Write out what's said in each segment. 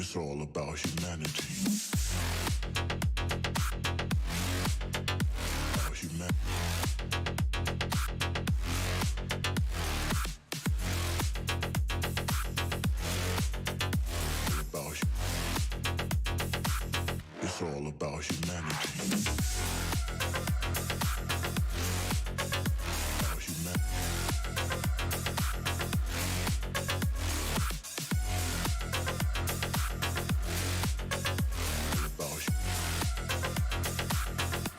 It's all about humanity. About humanity. It's all about humanity. About humanity.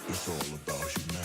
It's all about humanity.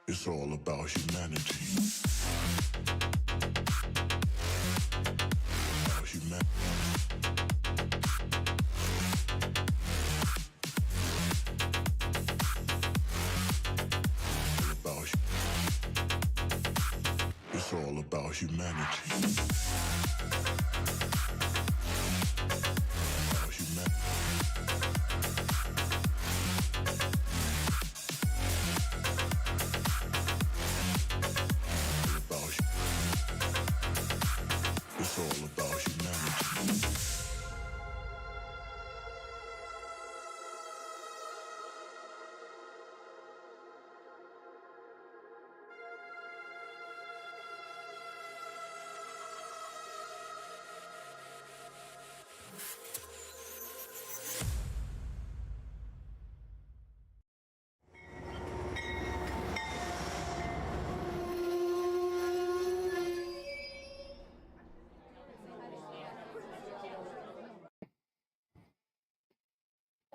It's all about humanity. About humanity. It's all about humanity. About humanity. It's all about humanity.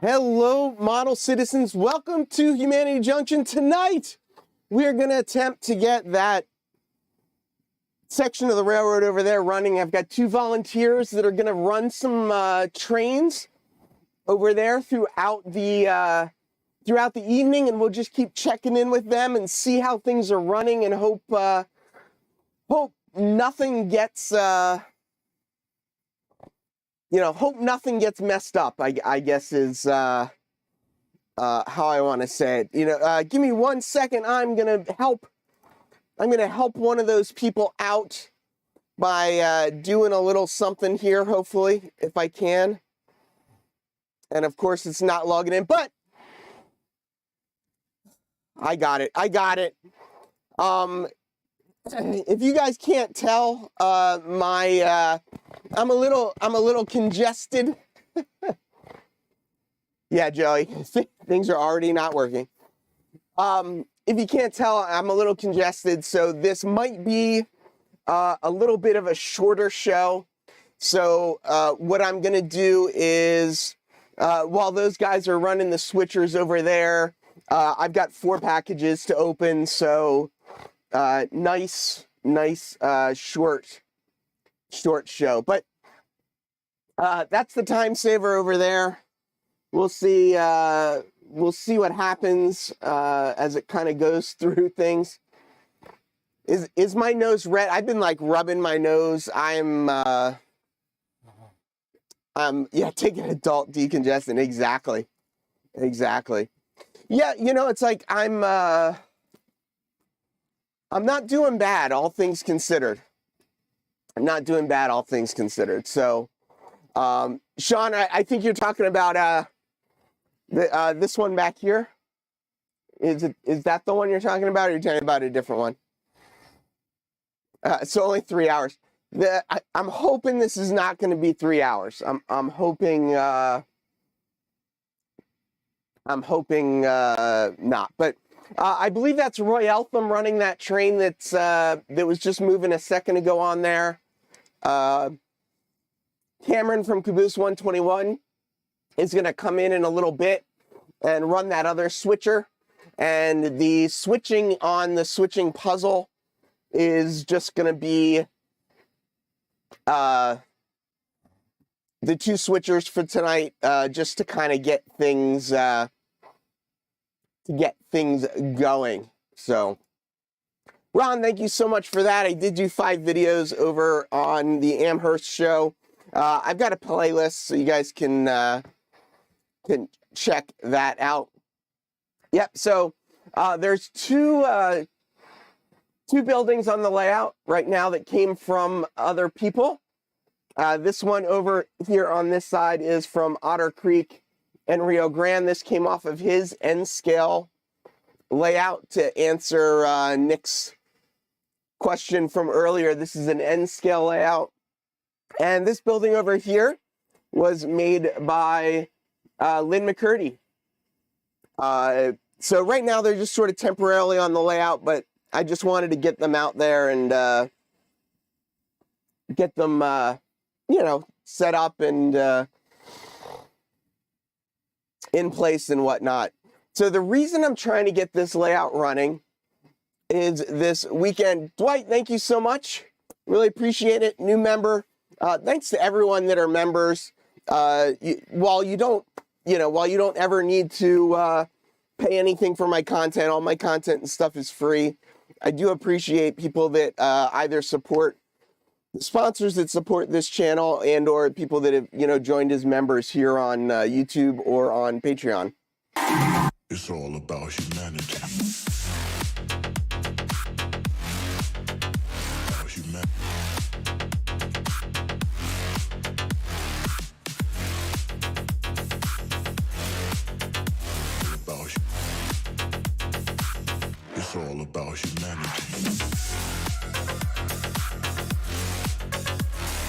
Hello, model citizens. Welcome to Humanity Junction. Tonight, we're going to attempt to get that section of the railroad over there running. I've got two volunteers that are going to run some trains over there throughout the evening, and we'll just keep checking in with them and see how things are running, and hope nothing gets hope nothing gets messed up, I guess is how I want to say it. Give me 1 second. I'm gonna help one of those people out by doing a little something here, hopefully, if I can. And of course, it's not logging in, but I got it. If you guys can't tell, I'm a little congested. Yeah, Joey, things are already not working. If you can't tell, I'm a little congested, so this might be a little bit of a shorter show. So what I'm gonna do is, while those guys are running the switchers over there, I've got 4 packages to open, so nice short show. But that's the Timesaver over there. We'll see what happens as it kind of goes through things. Is my nose red? I've been like rubbing my nose. I'm taking adult decongestant. Exactly. Yeah, it's like I'm not doing bad, all things considered. I'm not doing bad, all things considered. So, Sean, I think you're talking about this one back here. Is that the one you're talking about, or are you talking about a different one? It's only 3 hours. I'm hoping this is not going to be 3 hours. I'm hoping not. But I believe that's Roy Eltham running that train that's that was just moving a second ago on there. Cameron from Caboose 121 is going to come in a little bit and run that other switcher. And the switching on the switching puzzle is just going to be the two switchers for tonight, just to kind of get things going. So, Ron, thank you so much for that. I did do 5 videos over on the Amherst show. I've got a playlist, so you guys can check that out. Yep. So there's two buildings on the layout right now that came from other people. This one over here on this side is from Otter Creek and Rio Grande. This came off of his N scale layout to answer Nick's question from earlier. This is an N scale layout. And this building over here was made by Lynn McCurdy. So right now they're just sort of temporarily on the layout, but I just wanted to get them out there and get them, set up and in place and whatnot. So the reason I'm trying to get this layout running is this weekend. Dwight, thank you so much. Really appreciate it. New member. Thanks to everyone that are members. While you don't ever need to pay anything for my content, all my content and stuff is free. I do appreciate people that either support the sponsors that support this channel and or people that have joined as members here on YouTube or on Patreon. It's all about humanity. About humanity. It's all about humanity.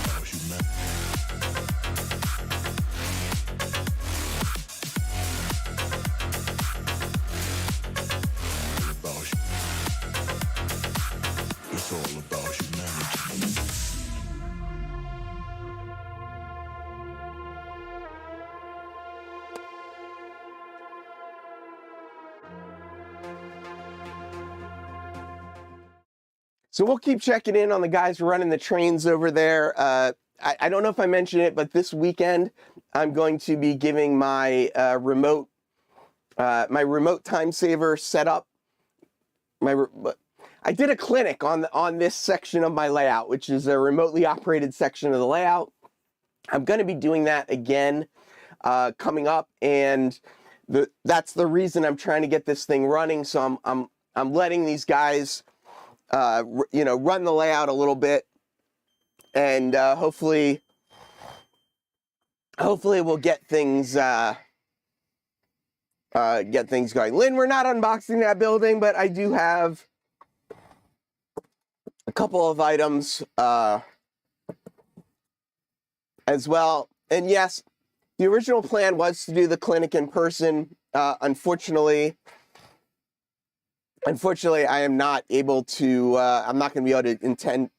About humanity. It's all about humanity. So we'll keep checking in on the guys running the trains over there. I don't know if I mentioned it, but this weekend I'm going to be giving my remote Timesaver setup. I did a clinic on this section of my layout, which is a remotely operated section of the layout. I'm going to be doing that again coming up, and that's the reason I'm trying to get this thing running. So I'm letting these guys run the layout a little bit, and hopefully we'll get things going. Lynn, we're not unboxing that building, but I do have a couple of items as well. And yes, the original plan was to do the clinic in person. Unfortunately, I am not able to, I'm not going to be able to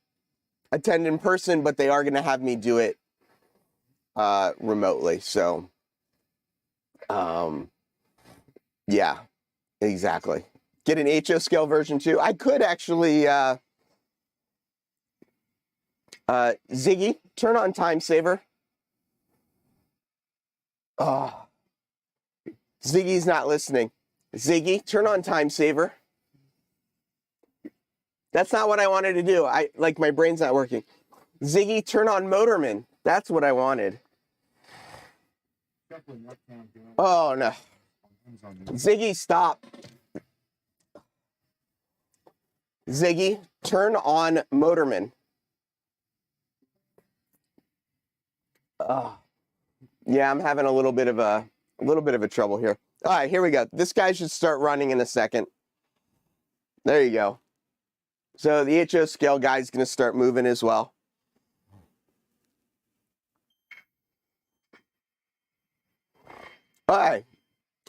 attend in person, but they are going to have me do it remotely. So, yeah, exactly. Get an HO scale version too. I could actually, Ziggy, turn on Timesaver. Oh, Ziggy's not listening. Ziggy, turn on Timesaver. That's not what I wanted to do. My brain's not working. Ziggy, turn on Motorman. That's what I wanted. Oh, no. Ziggy, stop. Ziggy, turn on Motorman. Yeah, I'm having a little bit of a trouble here. All right, here we go. This guy should start running in a second. There you go. So the HO scale guy is going to start moving as well. All right.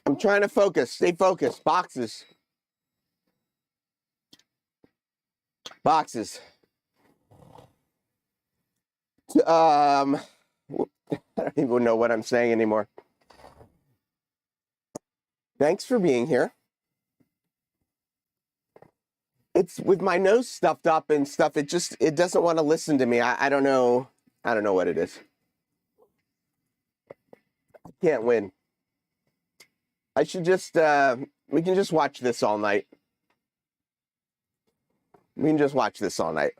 I'm trying to focus. Stay focused. Boxes. Boxes. I don't even know what I'm saying anymore. Thanks for being here. It's with my nose stuffed up and stuff. It doesn't want to listen to me. I don't know. I don't know what it is. I can't win. I should just, we can just watch this all night. We can just watch this all night.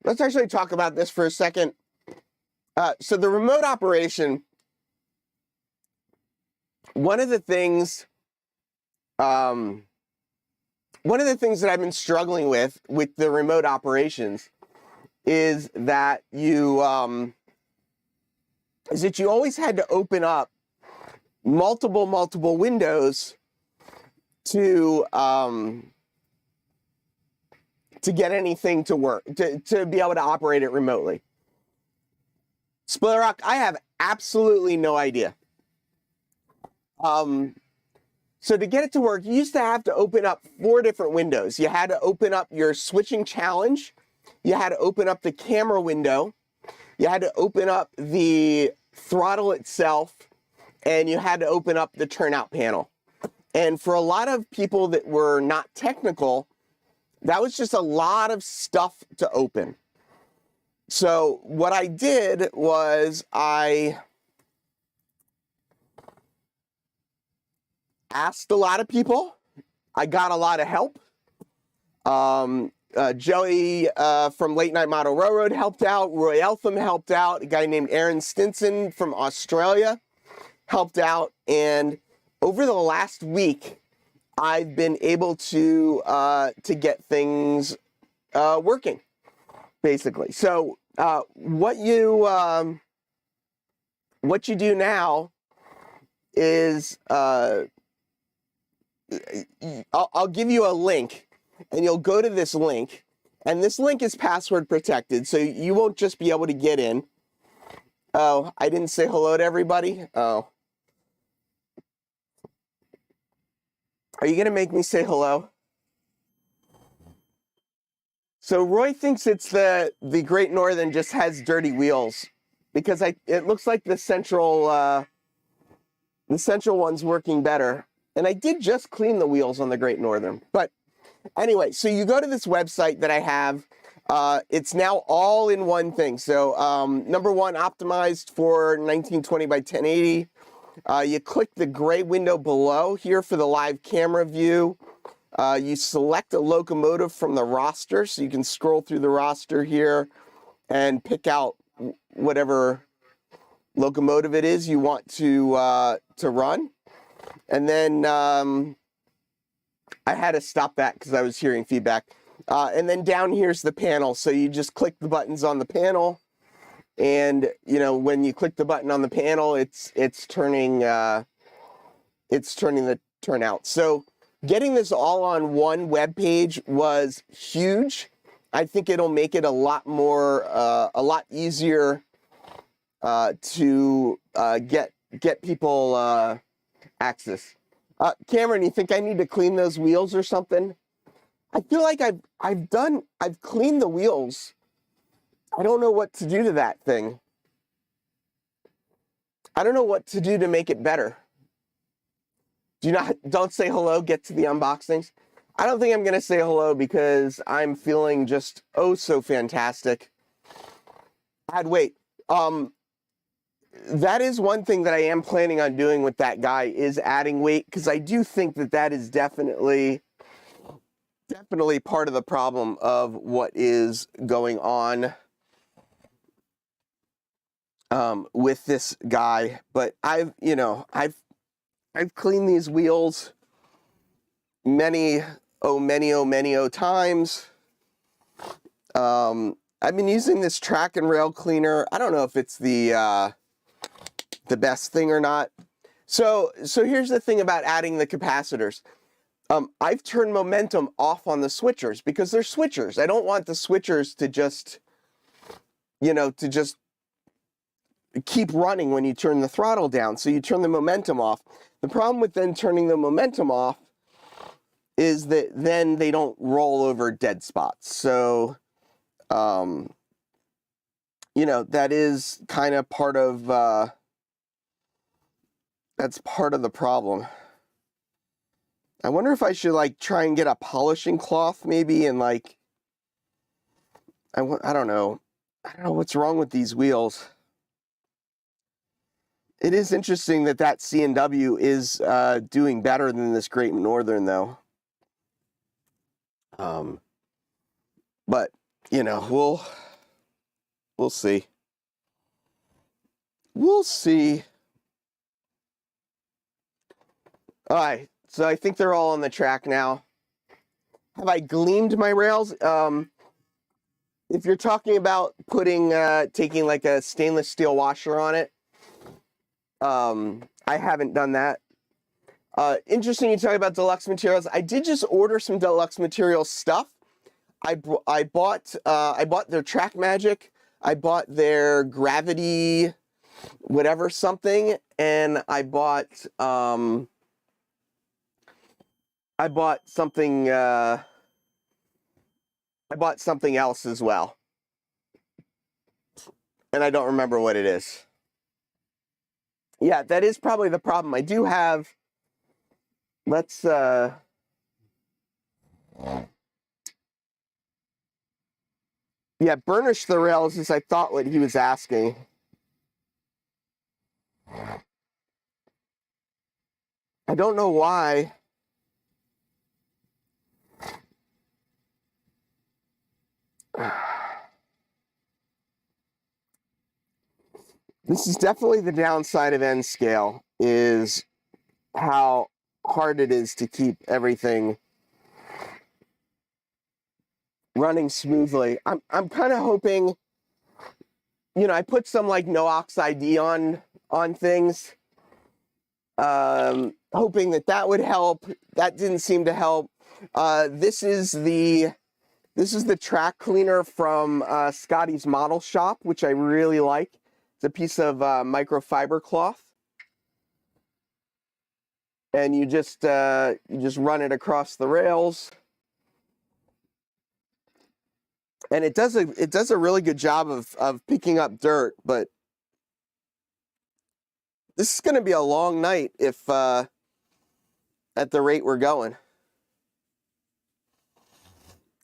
Let's actually talk about this for a second. So the remote operation, one of the things that I've been struggling with the remote operations is that you always had to open up multiple windows to get anything to work, to be able to operate it remotely. Spoiler Rock, I have absolutely no idea. So to get it to work, you used to have to open up 4 different windows. You had to open up your switching challenge. You had to open up the camera window. You had to open up the throttle itself. And you had to open up the turnout panel. And for a lot of people that were not technical, that was just a lot of stuff to open. So what I did was I asked a lot of people. I got a lot of help. Joey from Late Night Model Railroad helped out. Roy Eltham helped out. A guy named Aaron Stinson from Australia helped out. And over the last week, I've been able to get things working, basically. So what you do now is I'll give you a link, and you'll go to this link, and this link is password protected, so you won't just be able to get in. Oh, I didn't say hello to everybody? Oh. Are you going to make me say hello? So Roy thinks it's the Great Northern just has dirty wheels, because it looks like the central one's working better. And I did just clean the wheels on the Great Northern. But anyway, so you go to this website that I have. It's now all in one thing. So number 1, optimized for 1920 by 1080. You click the gray window below here for the live camera view. You select a locomotive from the roster, so you can scroll through the roster here and pick out whatever locomotive it is you want to run. And then I had to stop that because I was hearing feedback. And then down here's the panel, so you just click the buttons on the panel. And when you click the button on the panel, it's turning the turnout. So getting this all on one web page was huge. I think it'll make it a lot easier to get people access. Cameron, you think I need to clean those wheels or something? I feel like I've cleaned the wheels. I don't know what to do to that thing. I don't know what to do to make it better. Don't say hello, get to the unboxings. I don't think I'm going to say hello because I'm feeling just so fantastic. Wait. That is one thing that I am planning on doing with that guy is adding weight, because I do think that is definitely part of the problem of what is going on with this guy. But I've cleaned these wheels many times. I've been using this track and rail cleaner. I don't know if it's the best thing or not. So here's the thing about adding the capacitors. I've turned momentum off on the switchers because they're switchers. I don't want the switchers to just keep running when you turn the throttle down. So you turn the momentum off. The problem with then turning the momentum off is that then they don't roll over dead spots. So, you know, that is kind of part of, that's part of the problem. I wonder if I should, like, try and get a polishing cloth maybe, and, like, I don't know. I don't know what's wrong with these wheels. It is interesting that that C&W is doing better than this Great Northern, though. But, you know, we'll see. We'll see. All right, so I think they're all on the track now. Have I gleamed my rails? If you're talking about putting, taking like a stainless steel washer on it, I haven't done that. Interesting you talk about deluxe materials. I did just order some deluxe materials stuff. I bought their Track Magic. I bought their Gravity whatever something, and I bought something else as well. And I don't remember what it is. Yeah, that is probably the problem. I do have, let's yeah, burnish the rails is I thought what he was asking. I don't know why. This is definitely the downside of N scale, is how hard it is to keep everything running smoothly. I'm kind of hoping, you know, I put some like no ox ID on things, hoping that would help. That didn't seem to help. This is the track cleaner from Scotty's Model Shop, which I really like. It's a piece of microfiber cloth, and you just run it across the rails, and it does a really good job of picking up dirt. But this is going to be a long night if at the rate we're going.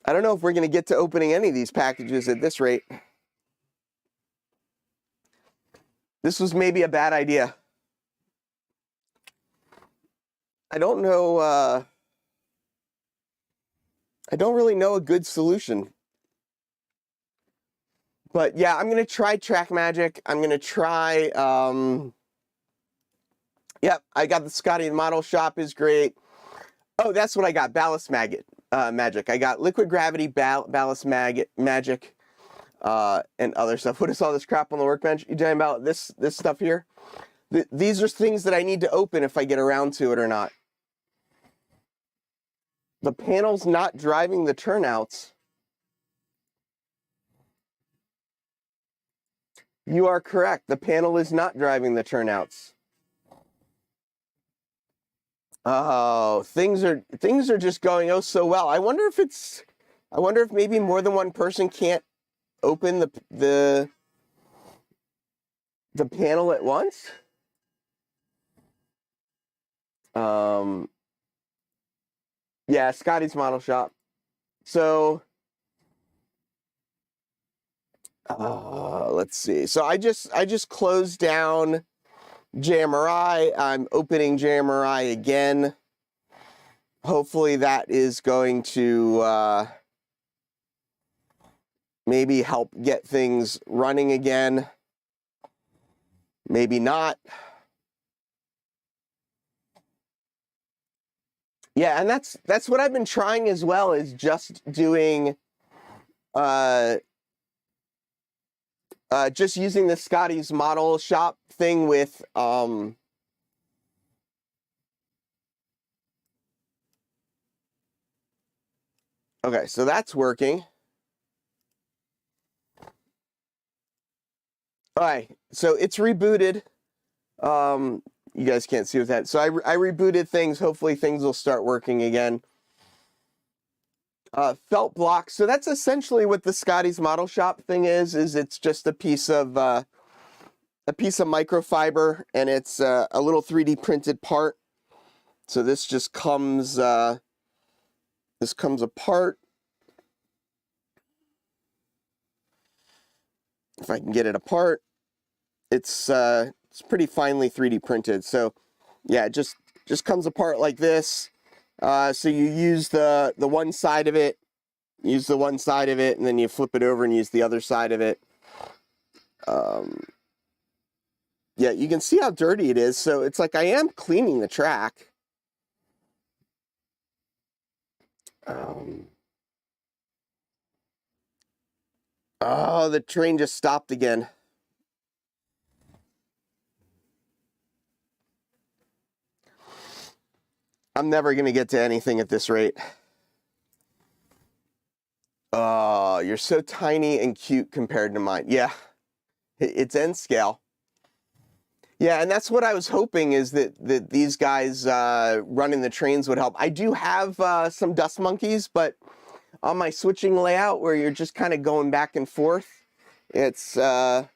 I don't know if we're going to get to opening any of these packages at this rate. This was maybe a bad idea. I don't know. I don't really know a good solution. But yeah, I'm going to try Track Magic. I'm going to try... Yep, I got the Scotty Model Shop is great. Oh, that's what I got. Ballast Magic. I got Liquid Gravity, Ballast Magic, and other stuff. What is all this crap on the workbench? You talking about this stuff here? These are things that I need to open if I get around to it or not. The panel's not driving the turnouts. You are correct. The panel is not driving the turnouts. Oh, things are just going oh so well. I wonder if maybe more than one person can't open the panel at once. Yeah, Scotty's Model Shop. So let's see. So I just closed down JMRI. I'm opening JMRI again. Hopefully that is going to maybe help get things running again. Maybe not. Yeah, and that's what I've been trying as well, is just doing just using the Scotty's Model Shop thing with okay, so that's working. All right, so it's rebooted. You guys can't see with that. So I rebooted things. Hopefully things will start working again. felt block. So that's essentially what the Scotty's Model Shop thing is it's just a piece of microfiber, and it's a little 3D printed part. So this just comes apart. If I can get it apart, it's pretty finely 3D printed. So yeah, it just comes apart like this. So you use the one side of it, and then you flip it over and use the other side of it. Yeah, you can see how dirty it is. So it's like I am cleaning the track. Oh, the train just stopped again. I'm never going to get to anything at this rate. Oh, you're so tiny and cute compared to mine. Yeah, it's N scale. Yeah, and that's what I was hoping, is that these guys running the trains would help. I do have some dust monkeys, but on my switching layout where you're just kind of going back and forth, it's I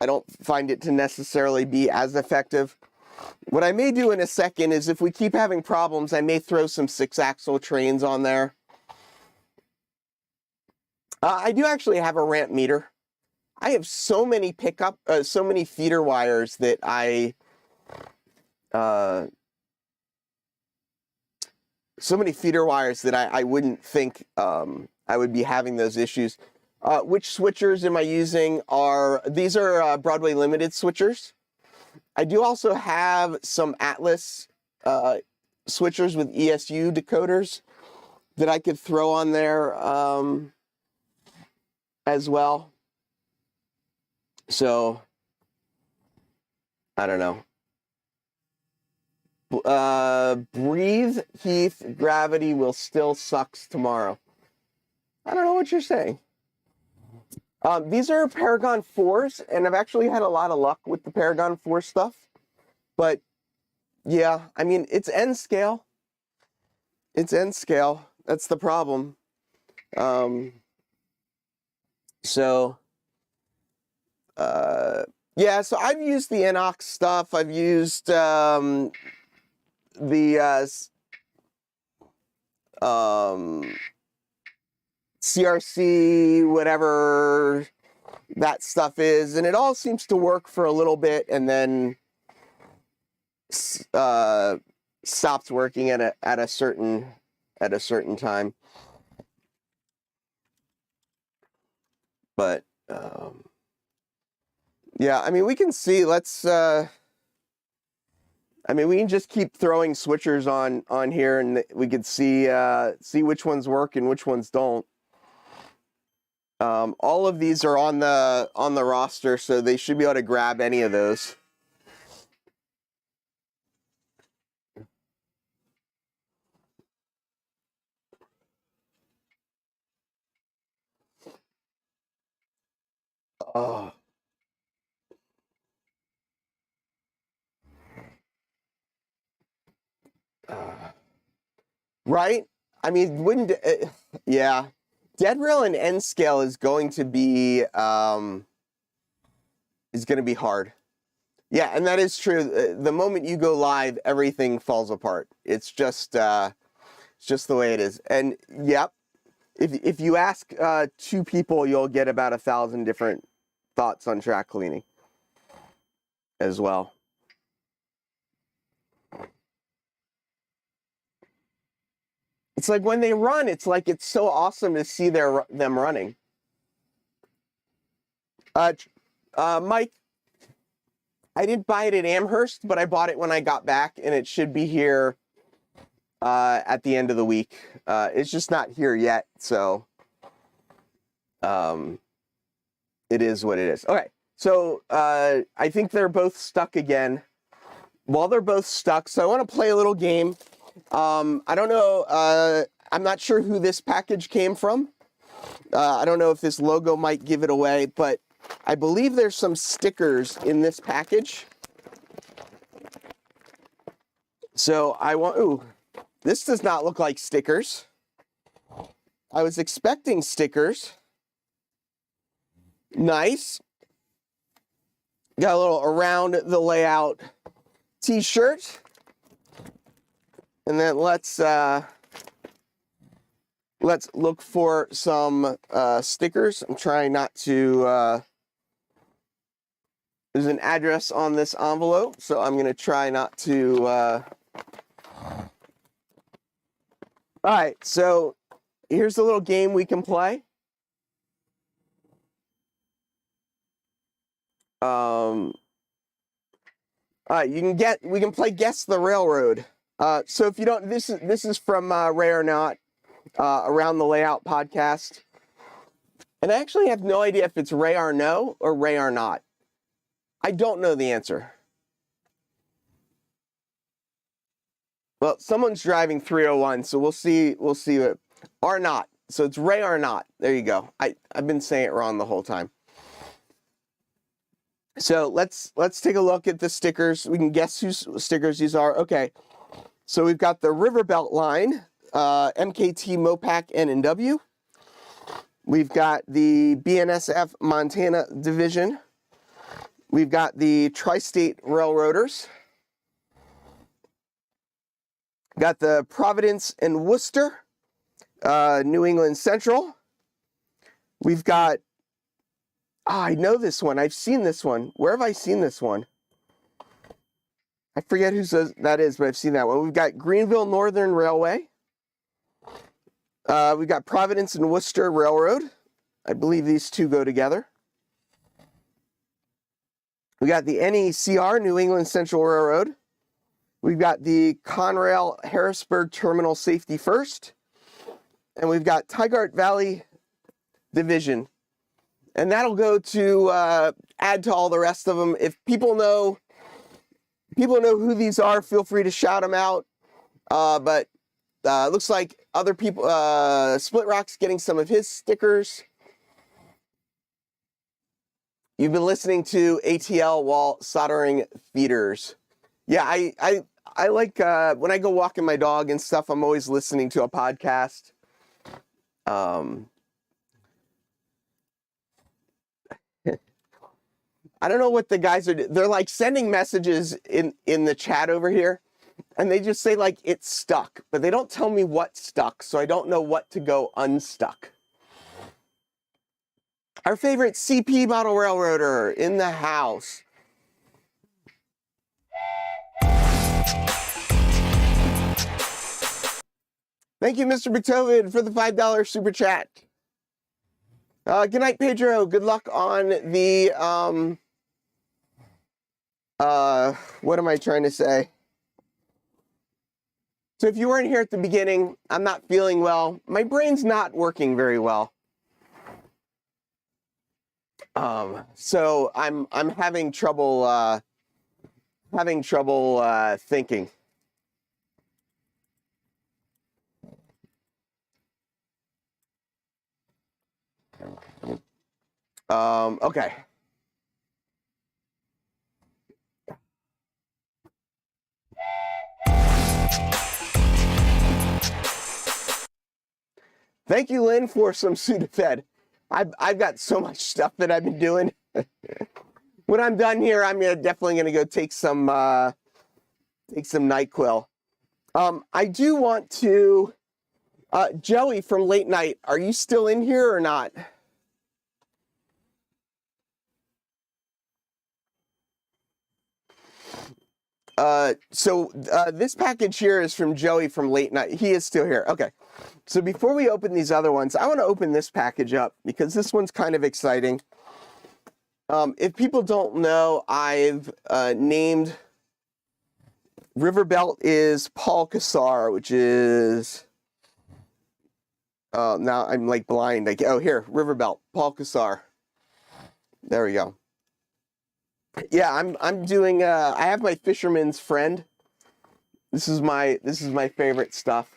don't find it to necessarily be as effective. What I may do in a second is, if we keep having problems, I may throw some 6-axle trains on there. I do actually have a ramp meter. I have so many so many feeder wires that I wouldn't think I would be having those issues. Which switchers am I using? These are Broadway Limited switchers. I do also have some Atlas switchers with ESU decoders that I could throw on there as well. So, I don't know. Breathe, Heath, gravity will still sucks tomorrow. I don't know what you're saying. These are Paragon 4s, and I've actually had a lot of luck with the Paragon 4 stuff. But, yeah, I mean, it's N scale. It's N scale. That's the problem. Yeah, so I've used the Inox stuff. I've used the CRC, whatever that stuff is, and it all seems to work for a little bit, and then stops working at a certain time. But yeah, I mean, we can see. I mean, we can just keep throwing switchers on here, and we could see which ones work and which ones don't. All of these are on the roster, so they should be able to grab any of those. Oh. Right? I mean, wouldn't yeah. Dead rail and N scale is going to be hard. Yeah, and that is true. The moment you go live, everything falls apart. It's just the way it is. And yep, if you ask 2 people, you'll get about 1,000 different thoughts on track cleaning as well. It's like when they run, it's like it's so awesome to see them running. Mike, I didn't buy it at Amherst, but I bought it when I got back, and it should be here at the end of the week. It's just not here yet, so it is what it is. Okay, so I think they're both stuck again. Well, they're both stuck, so I want to play a little game. I don't know, I'm not sure who this package came from. I don't know if this logo might give it away, but I believe there's some stickers in this package. So I want, ooh, this does not look like stickers. I was expecting stickers. Nice. Got a little around the layout t-shirt. And then let's look for some stickers. I'm trying not to, there's an address on this envelope, so I'm going to try not to, all right, so here's the little game we can play. All right, we can play Guess the Railroad. So if you don't, this is from Ray or Not, Around the Layout podcast. And I actually have no idea if it's Ray or No or Ray or Not. I don't know the answer. Well, someone's driving 301, so we'll see what, or not. So it's Ray or Not. There you go. I've been saying it wrong the whole time. So let's take a look at the stickers. We can guess whose stickers these are. Okay. So we've got the Riverbelt line, MKT Mopac N&W. We've got the BNSF Montana Division. We've got the Tri-State Railroaders. Got the Providence and Worcester, New England Central. We've got, I know this one. I've seen this one. Where have I seen this one? I forget who says that is, but I've seen that one. We've got Greenville Northern Railway. We've got Providence and Worcester Railroad. I believe these two go together. We got the NECR, New England Central Railroad. We've got the Conrail Harrisburg Terminal Safety First. And we've got Tigard Valley Division. And that'll go to add to all the rest of them. If people know who these are, feel free to shout them out. But looks like other people, Split Rock's getting some of his stickers. You've been listening to ATL while soldering feeders. Yeah, I like, when I go walking my dog and stuff, I'm always listening to a podcast. I don't know what the guys are doing. They're like sending messages in the chat over here, and they just say like it's stuck, but they don't tell me what stuck, so I don't know what to go unstuck. Our favorite CP model railroader in the house. Thank you, Mr. Beethoven, for the $5 super chat. Good night, Pedro. Good luck on the, what am I trying to say? So if you weren't here at the beginning, I'm not feeling well. My brain's not working very well. So I'm having trouble thinking. Okay. Thank you, Lynn, for some Sudafed. I've got so much stuff that I've been doing. When I'm done here, I'm definitely gonna go take some NyQuil. I do want to, Joey from Late Night, are you still in here or not? This package here is from Joey from Late Night. He is still here. Okay. So before we open these other ones, I want to open this package up because this one's kind of exciting. If people don't know, I've named Riverbelt is Paul Cassar, which is, now I'm like blind. Oh, here, Riverbelt, Paul Cassar. There we go. Yeah, I'm doing, I have my Fisherman's Friend. This is my favorite stuff.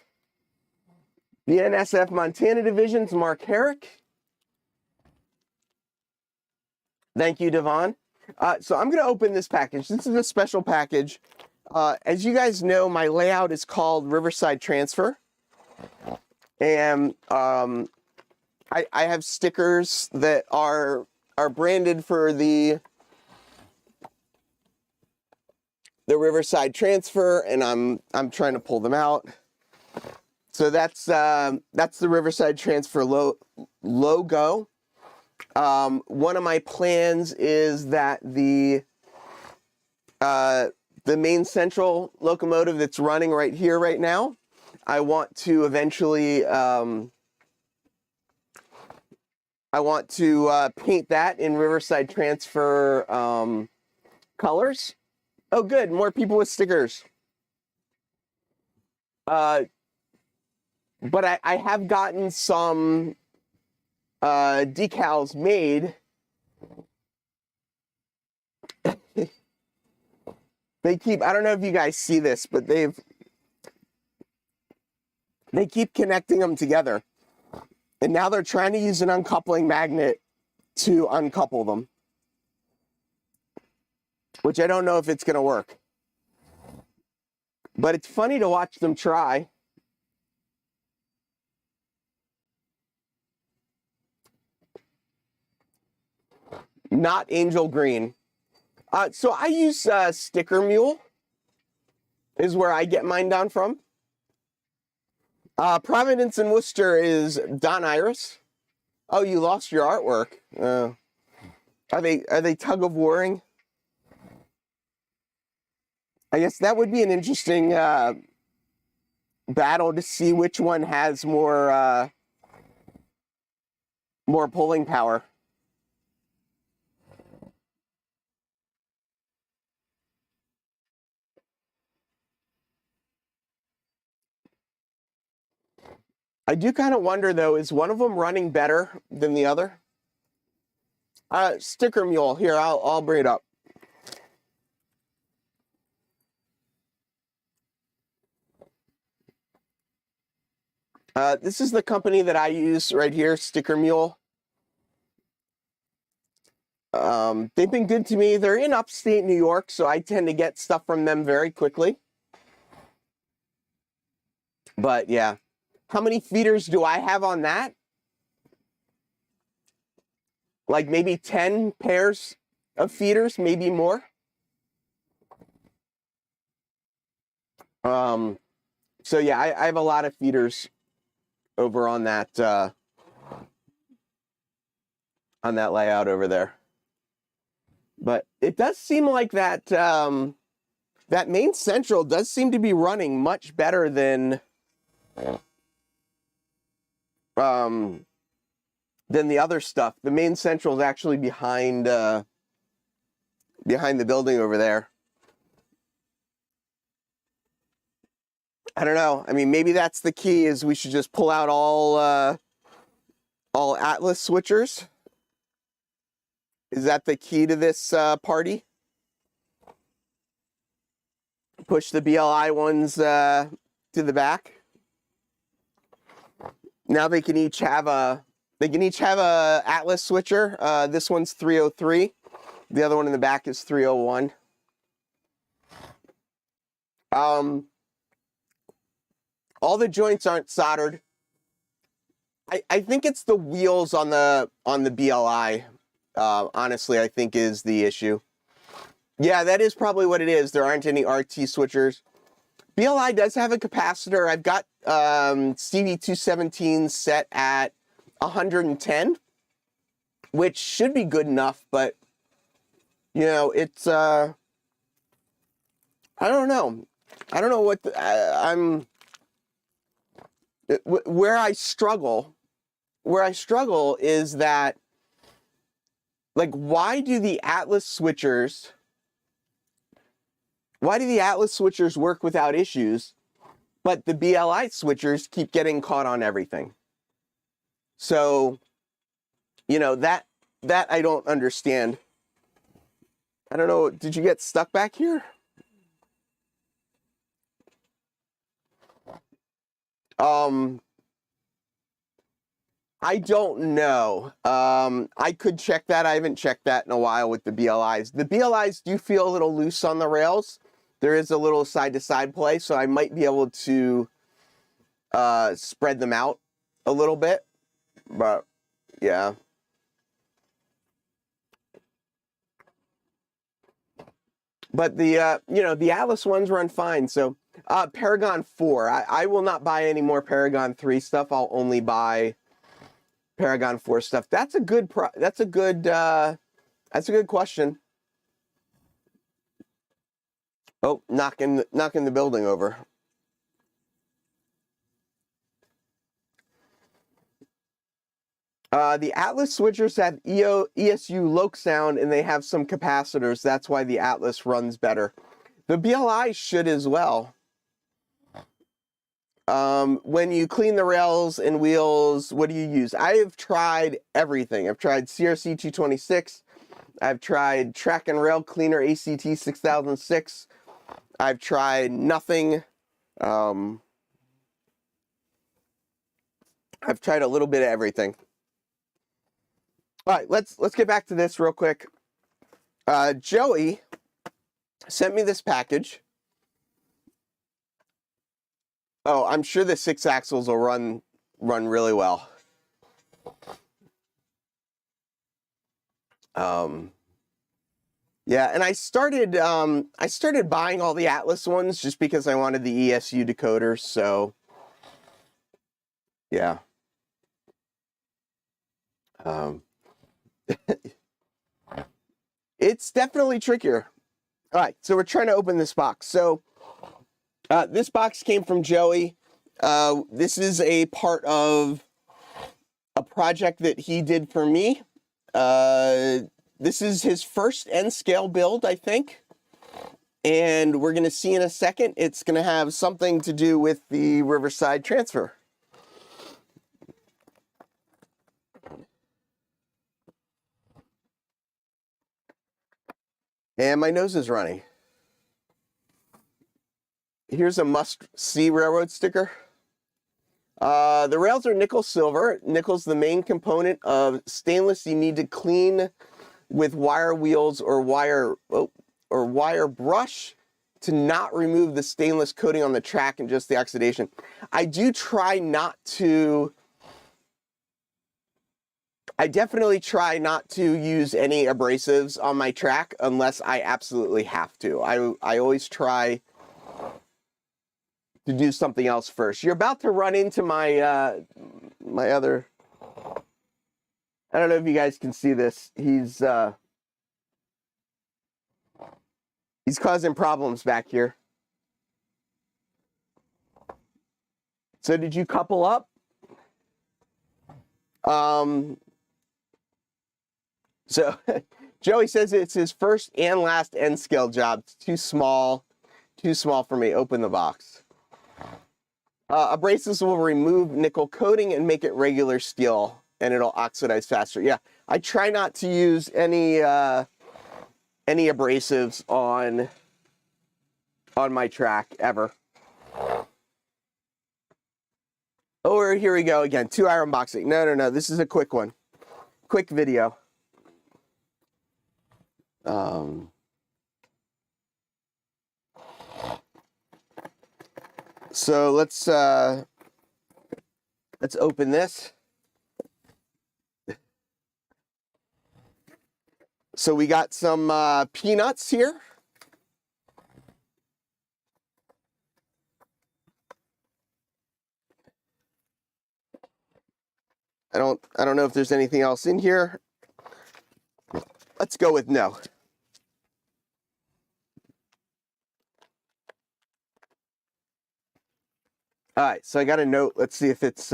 The NSF Montana Division's Mark Herrick. Thank you, Devon. So I'm going to open this package. This is a special package. As you guys know, my layout is called Riverside Transfer. And I have stickers that are branded for the Riverside Transfer, and I'm trying to pull them out. So that's the Riverside Transfer logo. One of my plans is that the main central locomotive that's running right here right now, I want to eventually paint that in Riverside Transfer colors. Oh, good, more people with stickers. But I have gotten some decals made. They keep, I don't know if you guys see this, but they keep connecting them together. And now they're trying to use an uncoupling magnet to uncouple them, which I don't know if it's going to work. But it's funny to watch them try. Not Angel Green. So I use Sticker Mule, is where I get mine down from. Providence and Worcester is Don Iris. Oh, you lost your artwork. Are they tug of warring? I guess that would be an interesting battle to see which one has more pulling power. I do kind of wonder, though, is one of them running better than the other? Sticker Mule. Here, I'll bring it up. This is the company that I use right here, Sticker Mule. They've been good to me. They're in upstate New York, so I tend to get stuff from them very quickly. But yeah, how many feeders do I have on that? Like maybe 10 pairs of feeders, maybe more. So yeah, I have a lot of feeders over on that layout over there. But it does seem like that that main central does seem to be running much better than the other stuff. The main central is actually behind the building over there. I don't know. I mean, maybe that's the key, is we should just pull out all Atlas switchers. Is that the key to this party? Push the BLI ones to the back. Now they can each have a Atlas switcher. This one's 303. The other one in the back is 301. All the joints aren't soldered. I think it's the wheels on the BLI. Honestly, I think is the issue. Yeah, that is probably what it is. There aren't any RT switchers. BLI does have a capacitor. I've got CV217 set at 110, which should be good enough, but you know, it's I don't know. I don't know what where I struggle is that, like, why do the Atlas switchers work without issues, but the BLI switchers keep getting caught on everything? So, you know, that I don't understand. I don't know. Did you get stuck back here? I don't know. I could check that. I haven't checked that in a while with the BLIs. The BLIs do feel a little loose on the rails, there is a little side-to-side play, so I might be able to spread them out a little bit, but yeah. But the the Atlas ones run fine. So Paragon 4, I will not buy any more Paragon 3 stuff. I'll only buy Paragon 4 stuff. That's a good question. Oh, knocking the building over. The Atlas switchers have ESU Loc sound, and they have some capacitors. That's why the Atlas runs better. The BLI should as well. When you clean the rails and wheels, what do you use? I have tried everything. I've tried CRC 226. I've tried Track and Rail Cleaner ACT 6006. I've tried nothing. I've tried a little bit of everything. All right, let's get back to this real quick. Joey sent me this package. Oh, I'm sure the 6 axles will run really well. Yeah, and I started buying all the Atlas ones just because I wanted the ESU decoders. So yeah. It's definitely trickier. All right, so we're trying to open this box. So this box came from Joey. This is a part of a project that he did for me. This is his first N-scale build, I think. And we're going to see in a second, it's going to have something to do with the Riverside transfer. And my nose is running. Here's a must-see railroad sticker. The rails are nickel silver. Nickel's the main component of stainless you need to clean with wire wheels or wire brush to not remove the stainless coating on the track and just the oxidation. I do try not to. I definitely try not to use any abrasives on my track unless I absolutely have to. I always try to do something else first. You're about to run into my my other. I don't know if you guys can see this. He's causing problems back here. So did you couple up? So Joey says it's his first and last N-scale job. It's too small for me. Open the box. Abrasives will remove nickel coating and make it regular steel, and it'll oxidize faster. Yeah, I try not to use any abrasives on my track ever. Oh, here we go again. 2-hour unboxing. No. This is a quick one. Quick video. So let's open this. So we got some peanuts here. I don't know if there's anything else in here. Let's go with no. All right, so I got a note. Let's see if it's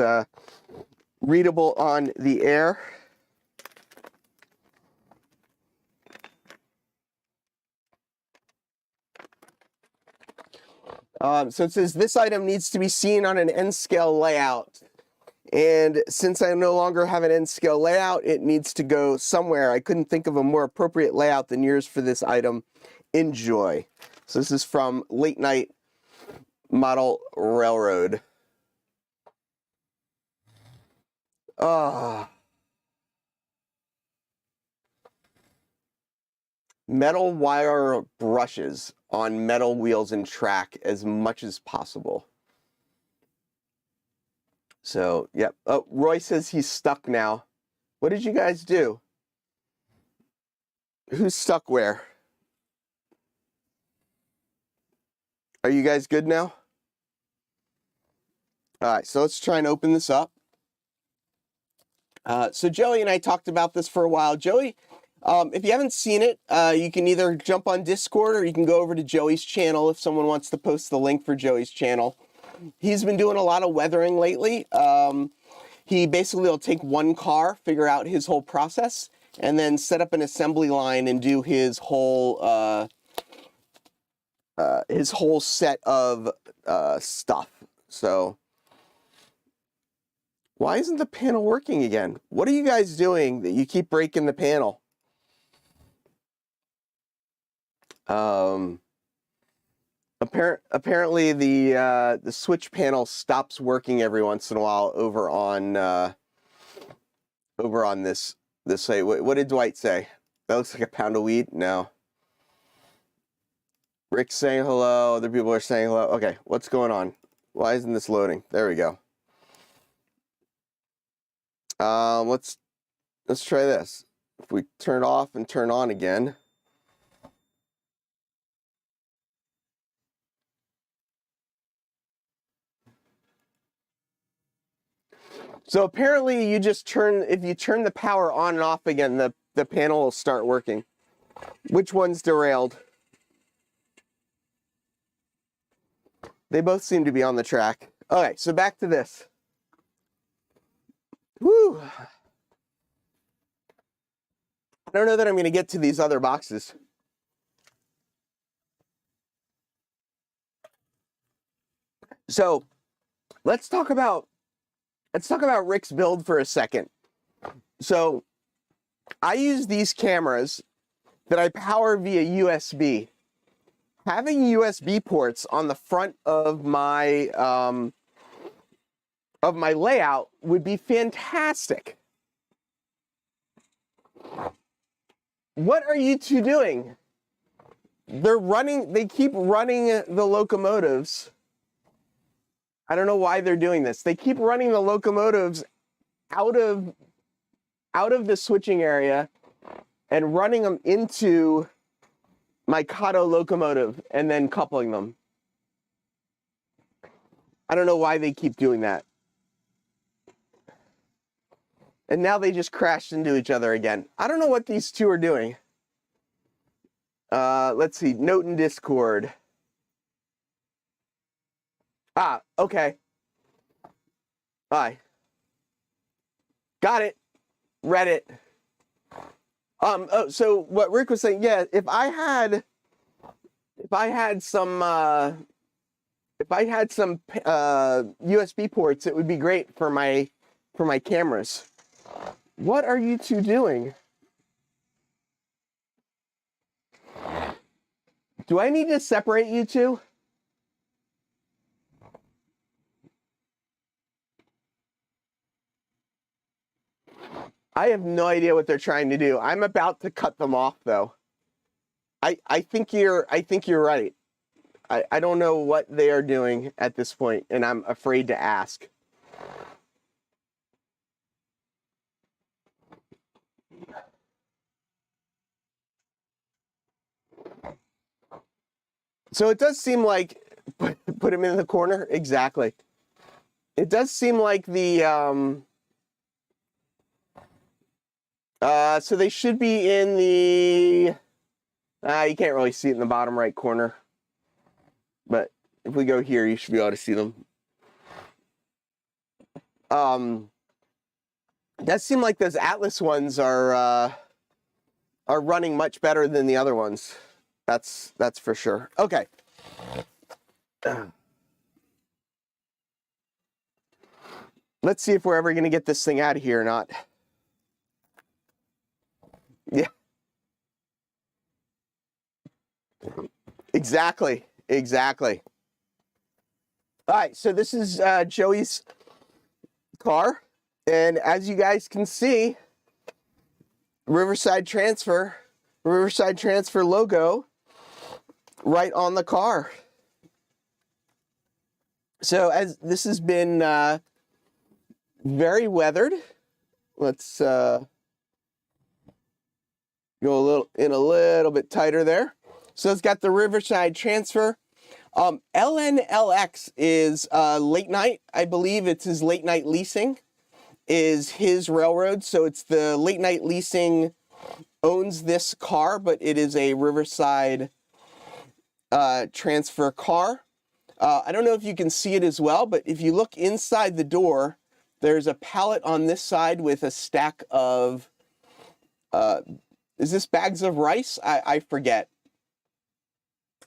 readable on the air. So it says, this item needs to be seen on an N-scale layout. And since I no longer have an N-scale layout, it needs to go somewhere. I couldn't think of a more appropriate layout than yours for this item. Enjoy. So this is from Late Night Model Railroad. Metal wire brushes. on metal wheels and track as much as possible. So, yep. Oh, Roy says he's stuck now. What did you guys do? Who's stuck where? Are you guys good now? All right, so let's try and open this up. So Joey and I talked about this for a while. Joey, if you haven't seen it, you can either jump on Discord or you can go over to Joey's channel if someone wants to post the link for Joey's channel. He's been doing a lot of weathering lately. He basically will take one car, figure out his whole process, and then set up an assembly line and do his whole set of stuff. So why isn't the panel working again? What are you guys doing that you keep breaking the panel? Apparently the switch panel stops working every once in a while over on this site. What did Dwight say? That looks like a pound of weed? No. Rick's saying hello. Other people are saying hello. Okay, what's going on? Why isn't this loading? There we go. Let's try this. If we turn it off and turn on again. So apparently you just if you turn the power on and off again, the panel will start working. Which one's derailed? They both seem to be on the track. Okay, so back to this. Woo! I don't know that I'm going to get to these other boxes. So let's talk about Rick's build for a second. So I use these cameras that I power via USB. Having USB ports on the front of my layout would be fantastic. What are you two doing? They keep running the locomotives. I don't know why they're doing this. They keep running the locomotives out of the switching area and running them into my Kato locomotive and then coupling them. I don't know why they keep doing that. And now they just crashed into each other again. I don't know what these two are doing. Let's see. Note in Discord. Ah, okay. Bye. Got it. Read it. Oh, so what Rick was saying, yeah, if I had some USB ports, it would be great for my cameras. What are you two doing? Do I need to separate you two? I have no idea what they're trying to do. I'm about to cut them off though. I think you're right. I don't know what they are doing at this point, and I'm afraid to ask. So it does seem like put him in the corner. Exactly. It does seem like the so they should be in the you can't really see it in the bottom right corner. But if we go here, you should be able to see them. Does seem like those Atlas ones are running much better than the other ones. That's for sure. Okay. Let's see if we're ever going to get this thing out of here or not. Yeah. Exactly. Exactly. All right, so this is Joey's car. And as you guys can see, Riverside Transfer logo right on the car. So as this has been very weathered, let's go a little bit tighter there. So it's got the Riverside transfer. LNLX is late night. I believe it's his late night leasing is his railroad. So it's the late night leasing owns this car, but it is a Riverside transfer car. I don't know if you can see it as well, but if you look inside the door, there's a pallet on this side with a stack of, is this bags of rice? I forget.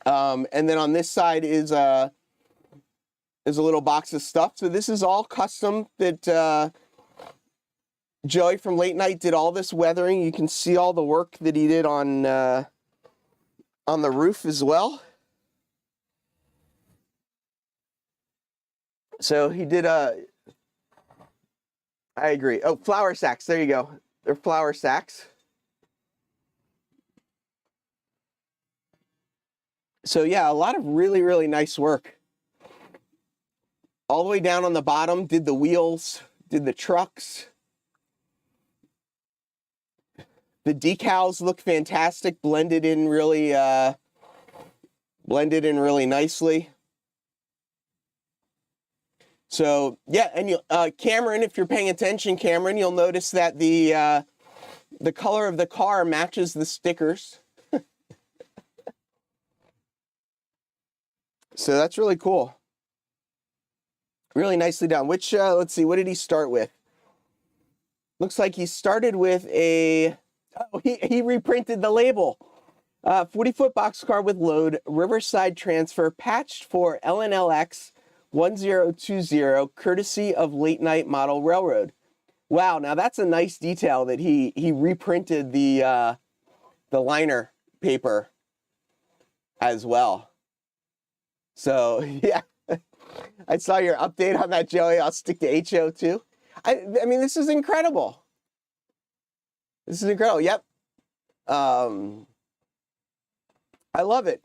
And then on this side is a little box of stuff. So this is all custom that Joey from Late Night did all this weathering. You can see all the work that he did on the roof as well. So he did I agree. Oh, flour sacks. There you go. They're flour sacks. So yeah, a lot of really, really nice work. All the way down on the bottom, did the wheels, did the trucks. The decals look fantastic, blended in really nicely. So yeah, and you, Cameron, if you're paying attention, Cameron, you'll notice that the color of the car matches the stickers. So that's really cool. Really nicely done. Which, let's see, what did he start with? Looks like he started with a, oh, he reprinted the label. 40-foot boxcar with load, Riverside transfer, patched for LNLX 1020, courtesy of Late Night Model Railroad. Wow, now that's a nice detail that he reprinted the liner paper as well. So yeah, I saw your update on that, Joey. I'll stick to HO too. I mean, this is incredible. This is incredible. Yep. I love it.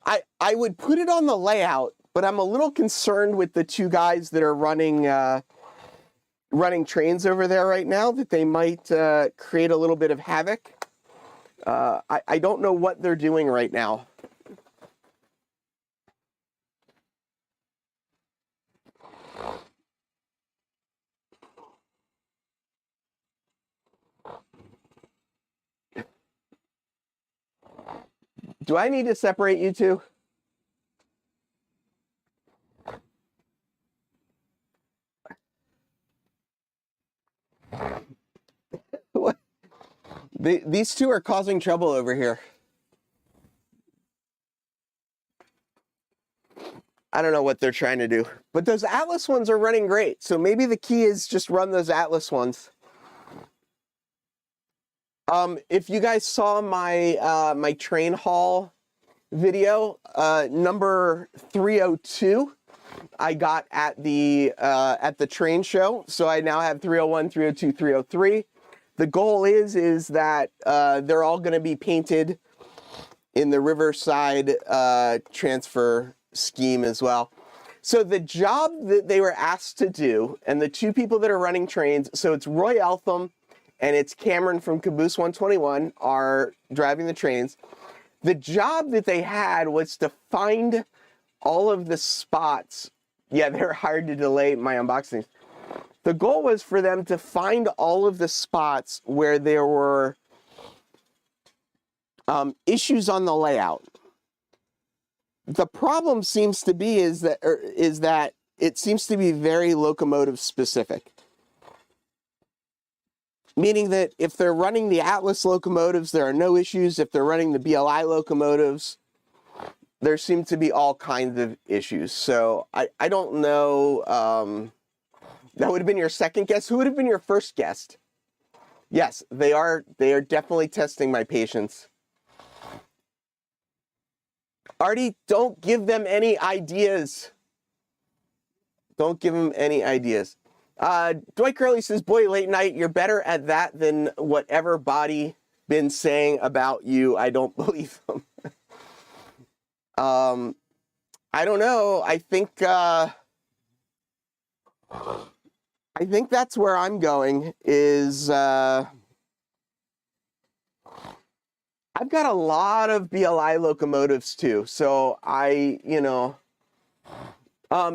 I would put it on the layout, but I'm a little concerned with the two guys that are running trains over there right now, that they might create a little bit of havoc. I don't know what they're doing right now. Do I need to separate you two? What? These two are causing trouble over here. I don't know what they're trying to do, but those Atlas ones are running great. So maybe the key is just run those Atlas ones. If you guys saw my my train haul video, number 302, I got at the train show. So I now have 301, 302, 303. The goal is that they're all going to be painted in the Riverside transfer scheme as well. So the job that they were asked to do, and the two people that are running trains, so it's Roy Eltham and it's Cameron from Caboose 121 are driving the trains. The job that they had was to find all of the spots. Yeah, they're hired to delay my unboxings. The goal was for them to find all of the spots where there were issues on the layout. The problem seems to be is that it seems to be very locomotive specific. Meaning that if they're running the Atlas locomotives, there are no issues. If they're running the BLI locomotives, there seem to be all kinds of issues. So I don't know. That would have been your second guess. Who would have been your first guest? Yes, they are definitely testing my patience. Artie, don't give them any ideas. Don't give them any ideas. Dwight Curley says, boy, Late Night, you're better at that than whatever body been saying about you. I don't believe them. I don't know. I think that's where I'm going is I've got a lot of BLI locomotives too. So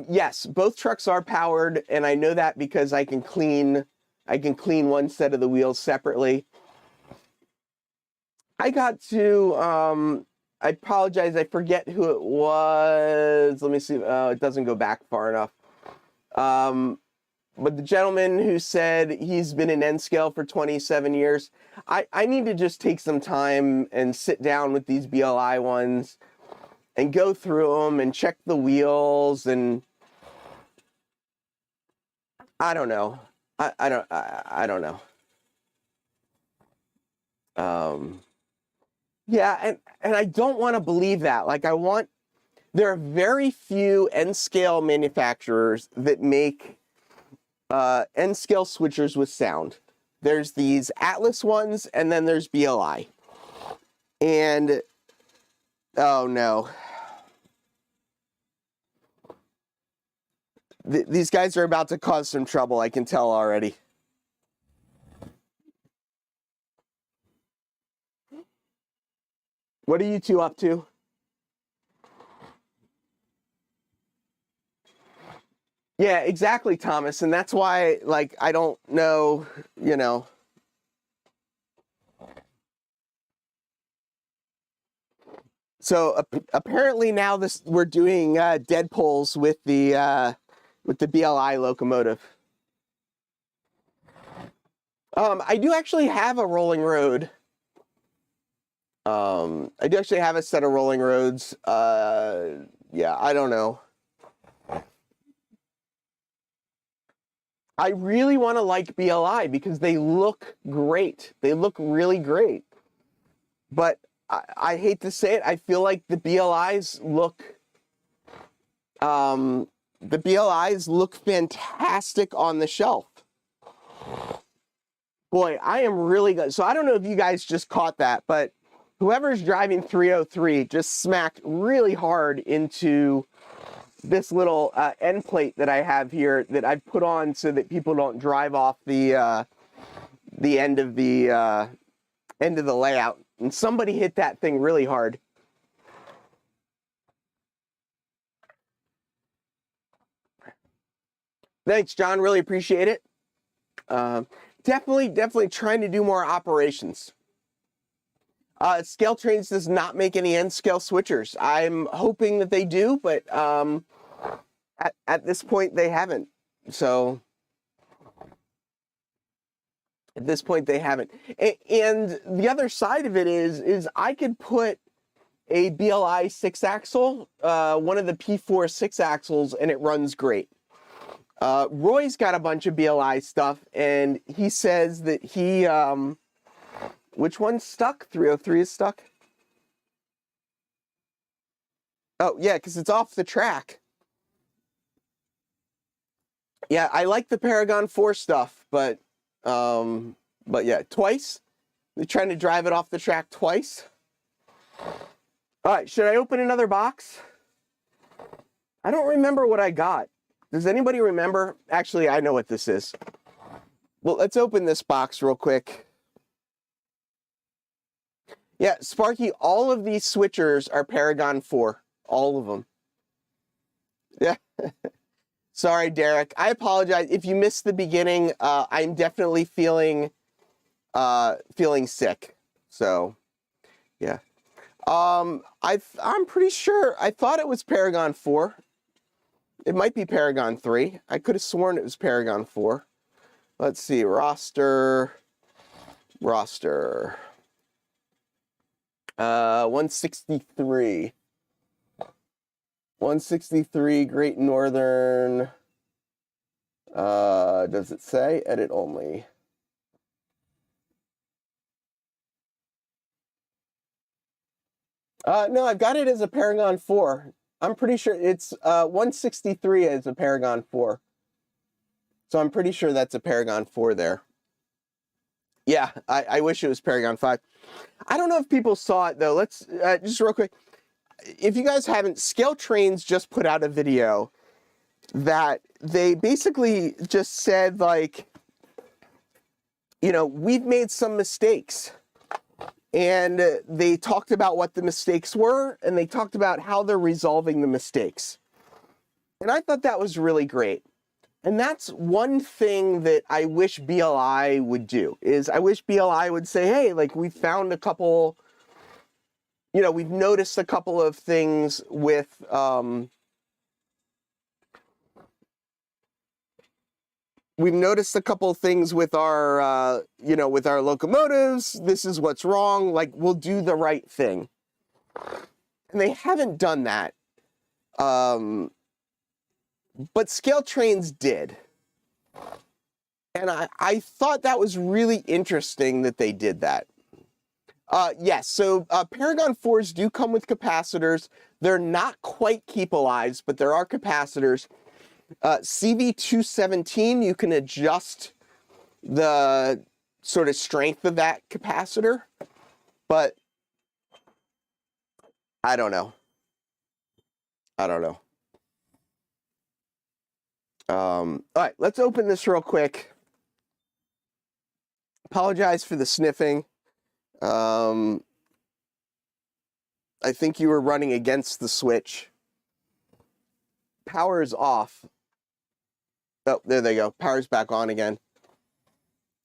yes, both trucks are powered, and I know that because I can clean one set of the wheels separately. I got to I apologize, I forget who it was. Let me see. It doesn't go back far enough. But the gentleman who said he's been in N-scale for 27 years, I need to just take some time and sit down with these BLI ones and go through them and check the wheels, and I don't know. I don't know. Yeah, and I don't want to believe that. Like there are very few N-scale manufacturers that make N-scale switchers with sound. There's these Atlas ones, and then there's BLI. And oh no. These guys are about to cause some trouble, I can tell already. What are you two up to? Yeah, exactly, Thomas. And that's why, like, I don't know, So apparently now we're doing dead pulls with the BLI locomotive. I do actually have a rolling road. I do actually have a set of rolling roads. Yeah, I don't know. I really want to like BLI because they look great. They look really great. But I hate to say it, I feel like the BLIs look fantastic on the shelf. Boy, I am really good. So I don't know if you guys just caught that, but whoever's driving 303 just smacked really hard into this little end plate that I have here that I've put on so that people don't drive off the end of the layout. And somebody hit that thing really hard. Thanks, John. Really appreciate it. Definitely trying to do more operations. Scale Trains does not make any N-scale switchers. I'm hoping that they do, but at this point they haven't. So at this point they haven't. And the other side of it is I could put a BLI 6-axle, one of the P4 6-axles, and it runs great. Roy's got a bunch of BLI stuff, and he says that he, which one's stuck? 303 is stuck? Oh, yeah, because it's off the track. Yeah, I like the Paragon 4 stuff, but yeah, twice? They're trying to drive it off the track twice? All right, should I open another box? I don't remember what I got. Does anybody remember? Actually, I know what this is. Well, let's open this box real quick. Yeah, Sparky, all of these switchers are Paragon 4. All of them. Yeah. Sorry, Derek. I apologize. If you missed the beginning, I'm definitely feeling sick. So, yeah. I'm pretty sure. I thought it was Paragon 4. It might be Paragon 3. I could have sworn it was Paragon 4. Let's see. Roster. 163. 163 Great Northern. Does it say? Edit only. No, I've got it as a Paragon 4. I'm pretty sure it's 163 as a Paragon 4. So I'm pretty sure that's a Paragon 4 there. Yeah, I wish it was Paragon 5. I don't know if people saw it, though. Let's, just real quick. if you guys haven't, Scale Trains just put out a video that they basically just said, like, you know, we've made some mistakes. And they talked about what the mistakes were, and they talked about how they're resolving the mistakes. And I thought that was really great. And that's one thing that I wish BLI would do, is I wish BLI would say, hey, like, we found a couple, you know, we've noticed a couple of things with, we've noticed a couple of things with our, you know, with our locomotives. This is what's wrong. Like, we'll do the right thing. And they haven't done that. But Scale Trains did. And I thought that was really interesting that they did that. Yes, so Paragon 4s do come with capacitors. They're not quite keep alives, but there are capacitors. CV217, you can adjust the sort of strength of that capacitor, but I don't know. All right, let's open this real quick. Apologize for the sniffing. I think you were running against the switch. Power is off. Oh, there they go. Power's back on again.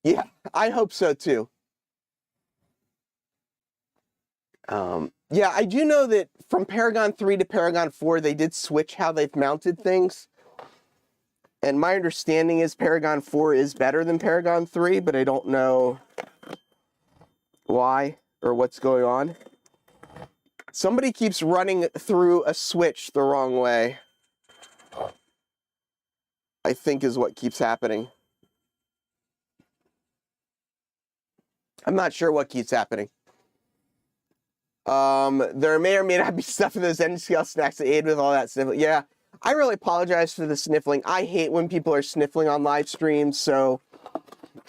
Yeah, I hope so too. Yeah, I do know that from Paragon 3 to Paragon 4, they did switch how they've mounted things. And my understanding is Paragon 4 is better than Paragon 3, but I don't know why or what's going on. Somebody keeps running through a switch the wrong way, I think is what keeps happening. I'm not sure what keeps happening. There may or may not be stuff in those NCL snacks that aid with all that sniffling. Yeah, I really apologize for the sniffling. I hate when people are sniffling on live streams, so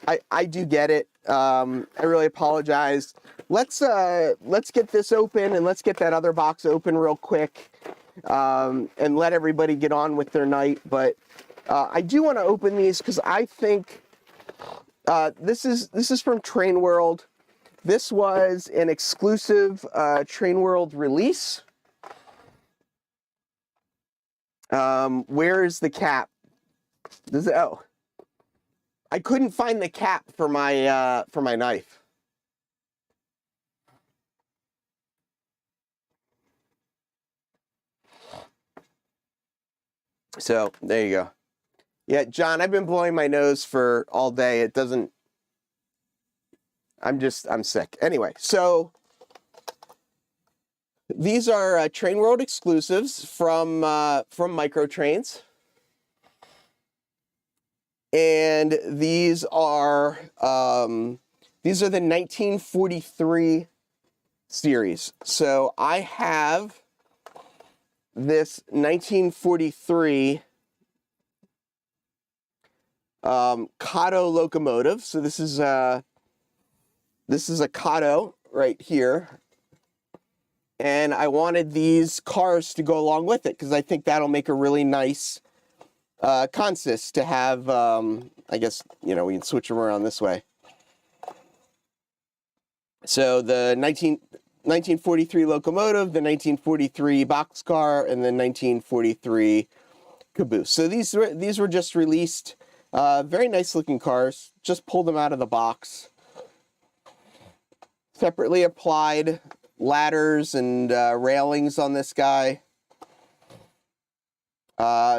I do get it. I really apologize. Let's get this open, and let's get that other box open real quick, and let everybody get on with their night. But I do want to open these because I think this is from Train World. This was an exclusive Train World release. Where is the cap? Oh, I couldn't find the cap for my knife. So there you go. Yeah, John, I've been blowing my nose for all day. It doesn't. I'm sick. Anyway, so these are Train World exclusives from Microtrains. And these are the 1943 series. So I have this 1943 Kato locomotive. So this is a Kato right here. And I wanted these cars to go along with it because I think that'll make a really nice consist to have. I guess, you know, we can switch them around this way. So the 1943 locomotive, the 1943 boxcar, and the 1943 caboose. So these were just released. Very nice looking cars. Just pulled them out of the box. Separately applied ladders and railings on this guy.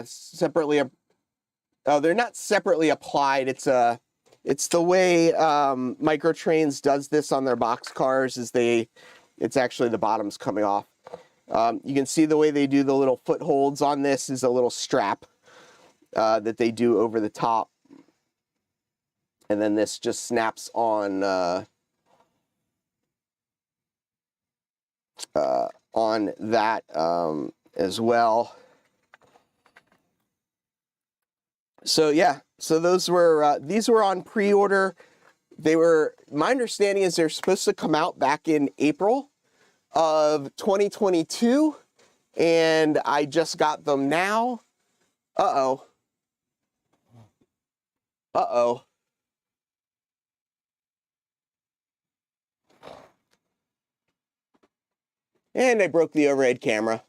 Separately, oh, they're not separately applied. It's the way Microtrains does this on their boxcars. It's actually the bottom's coming off. You can see the way they do the little footholds on this is a little strap that they do over the top, and then this just snaps on that as well. So yeah, so those were these were on pre-order. They were, my understanding is they're supposed to come out back in April. of 2022, and I just got them now. Uh-oh. Uh-oh. And I broke the overhead camera.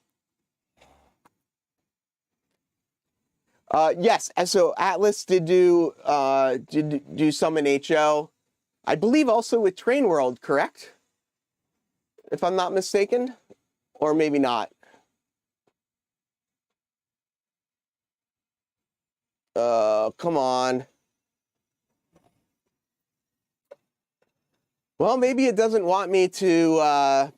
Yes, and so Atlas did do some in HO. I believe also with Train World, correct? If I'm not mistaken, or maybe not. Come on. Well, maybe it doesn't want me to.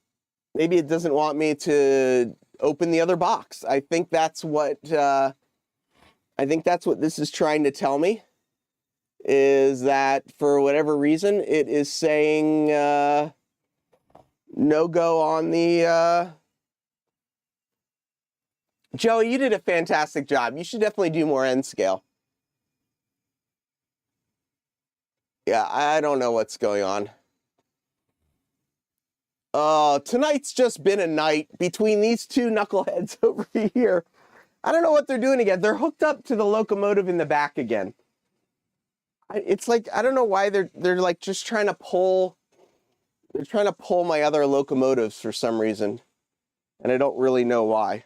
Maybe it doesn't want me to open the other box. I think that's what. I think that's what this is trying to tell me. Is that for whatever reason it is saying no go on the. Joey, you did a fantastic job. You should definitely do more end scale. Yeah, I don't know what's going on. Tonight's just been a night between these two knuckleheads over here. I don't know what they're doing again. They're hooked up to the locomotive in the back again. It's like, I don't know why they're like just trying to pull. They're trying to pull my other locomotives for some reason. And I don't really know why.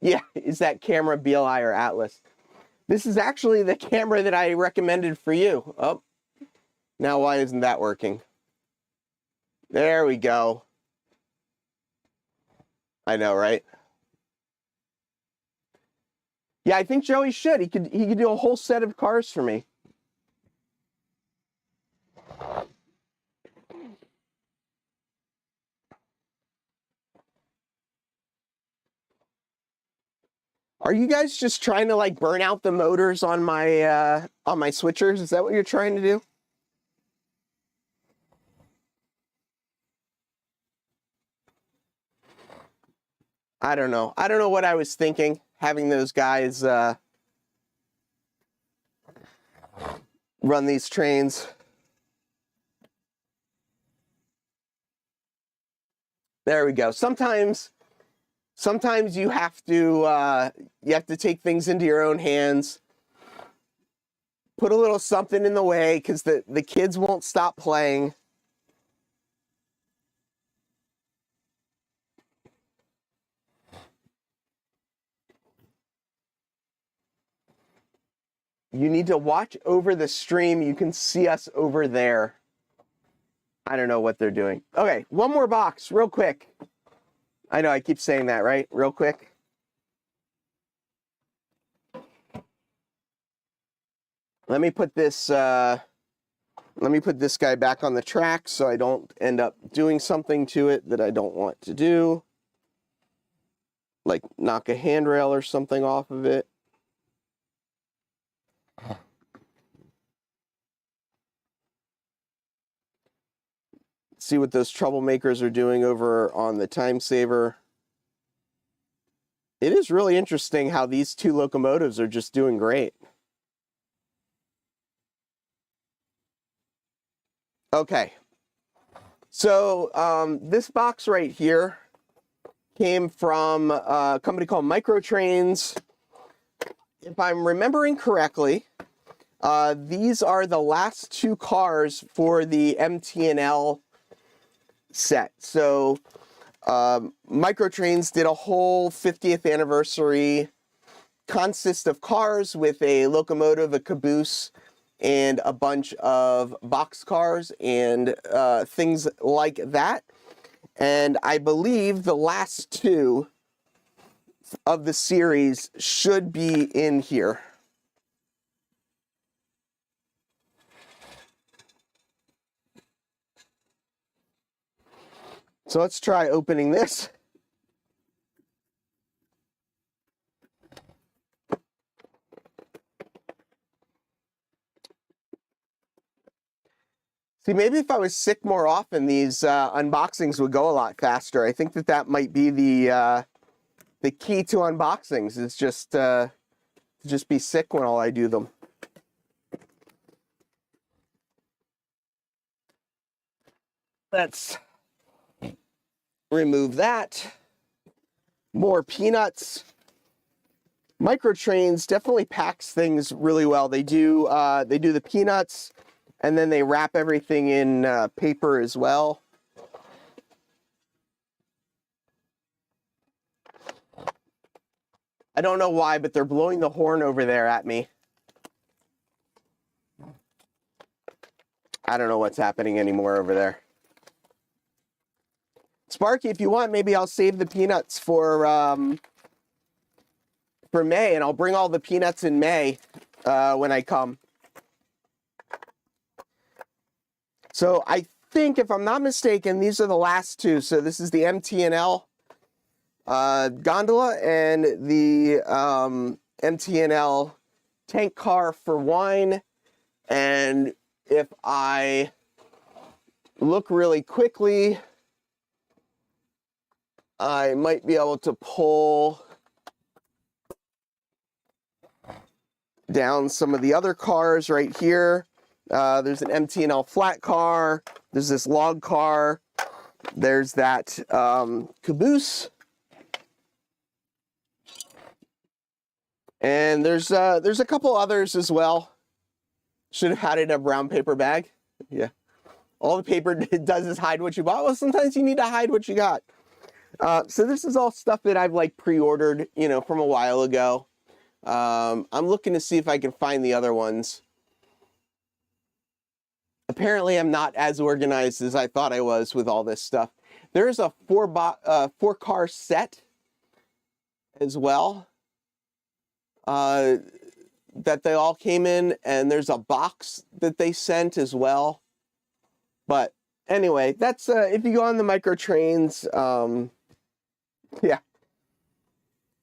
Yeah, is that camera BLI or Atlas? This is actually the camera that I recommended for you. Oh, now why isn't that working? There we go. I know, right? Yeah, I think Joey should. He could do a whole set of cars for me. Are you guys just trying to like burn out the motors on my switchers? Is that what you're trying to do? I don't know. I don't know what I was thinking, having those guys run these trains. There we go. Sometimes you have to take things into your own hands. Put a little something in the way because the kids won't stop playing. You need to watch over the stream. You can see us over there. I don't know what they're doing. Okay, one more box, real quick. I know I keep saying that, right? Real quick. Let me put this guy back on the track so I don't end up doing something to it that I don't want to do. Like knock a handrail or something off of it. See what those troublemakers are doing over on the Timesaver. It is really interesting how these two locomotives are just doing great. Okay. So this box right here came from a company called Microtrains. If I'm remembering correctly, these are the last two cars for the MTNL set. So Microtrains did a whole 50th anniversary consist of cars with a locomotive, a caboose, and a bunch of boxcars and things like that. And I believe the last two of the series should be in here. So let's try opening this. See, maybe if I was sick more often, these unboxings would go a lot faster. I think that might be the key to unboxings is just be sick when all I do them. Remove that. More peanuts. Micro Trains definitely packs things really well. They do the peanuts, and then they wrap everything in paper as well. I don't know why, but they're blowing the horn over there at me. I don't know what's happening anymore over there. Sparky, if you want, maybe I'll save the peanuts for May, and I'll bring all the peanuts in May when I come. So I think, if I'm not mistaken, these are the last two. So this is the MT&L gondola and the MT&L tank car for wine. And if I look really quickly, I might be able to pull down some of the other cars right here. There's an MT&L flat car. There's this log car. There's that caboose. And there's a couple others as well. Should have had it in a brown paper bag. Yeah. All the paper does is hide what you bought. Well, sometimes you need to hide what you got. So this is all stuff that I've like pre-ordered, you know, from a while ago. I'm looking to see if I can find the other ones. Apparently, I'm not as organized as I thought I was with all this stuff. There's a four car set as well that they all came in, and there's a box that they sent as well. But anyway, that's if you go on the Micro Trains, yeah.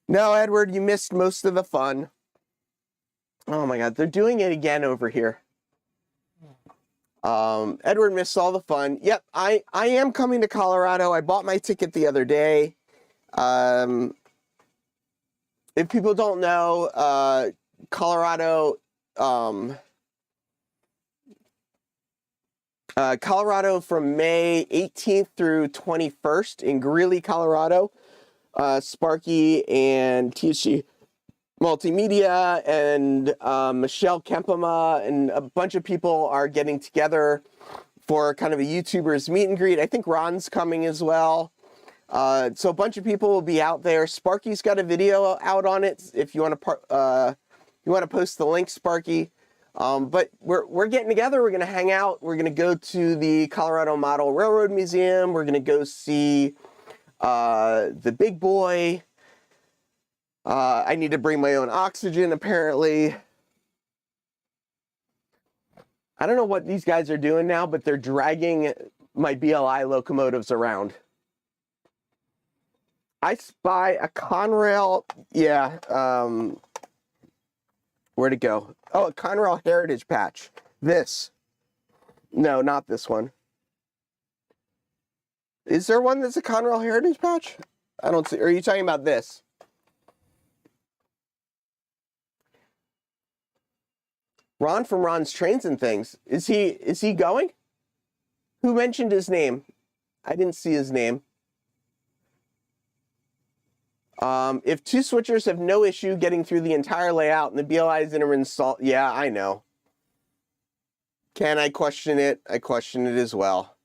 No, Edward, you missed most of the fun. Oh my God, they're doing it again over here. Edward missed all the fun. Yep, I am coming to Colorado. I bought my ticket the other day. If people don't know, Colorado from May 18th through 21st in Greeley, Colorado. Sparky and TSG Multimedia and Michelle Kempema and a bunch of people are getting together for kind of a YouTubers meet and greet. I think Ron's coming as well. So a bunch of people will be out there. Sparky's got a video out on it. If you want to post the link, Sparky. But we're getting together. We're going to hang out. We're going to go to the Colorado Model Railroad Museum. We're going to go see the big boy. I need to bring my own oxygen, apparently. I don't know what these guys are doing now, but they're dragging my BLI locomotives around. I spy a Conrail, yeah, where'd it go? Oh, a Conrail Heritage Patch. This. No, not this one. Is there one that's a Conrail Heritage Patch? I don't see. Are you talking about this? Ron from Ron's Trains and Things. Is he going? Who mentioned his name? I didn't see his name. If two switchers have no issue getting through the entire layout and the BLI is installed, yeah, I know. Can I question it? I question it as well.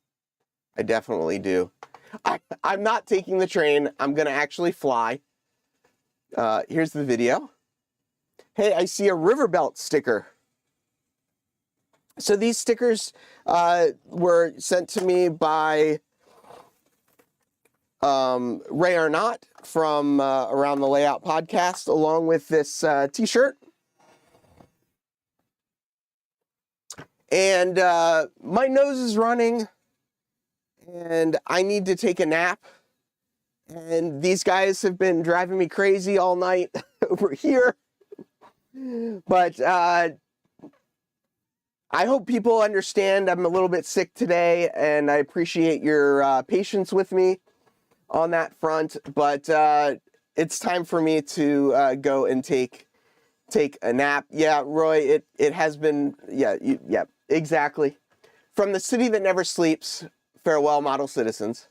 I definitely do. I'm not taking the train. I'm going to actually fly. Here's the video. Hey, I see a Riverbelt sticker. So these stickers were sent to me by Ray Arnott from Around the Layout podcast, along with this t-shirt. And my nose is running, and I need to take a nap. And these guys have been driving me crazy all night over here. But I hope people understand I'm a little bit sick today, and I appreciate your patience with me on that front. But it's time for me to go and take a nap. Yeah, Roy, it has been, yeah, exactly. From the city that never sleeps, farewell, model citizens.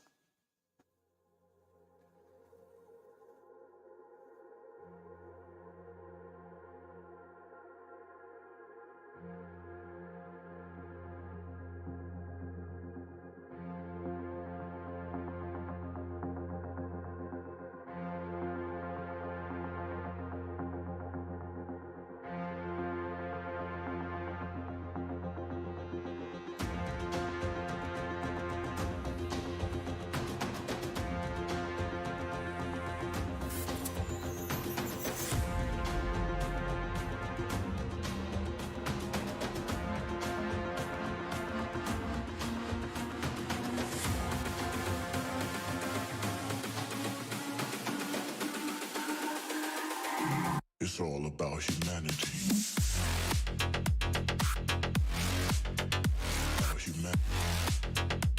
It's all about humanity.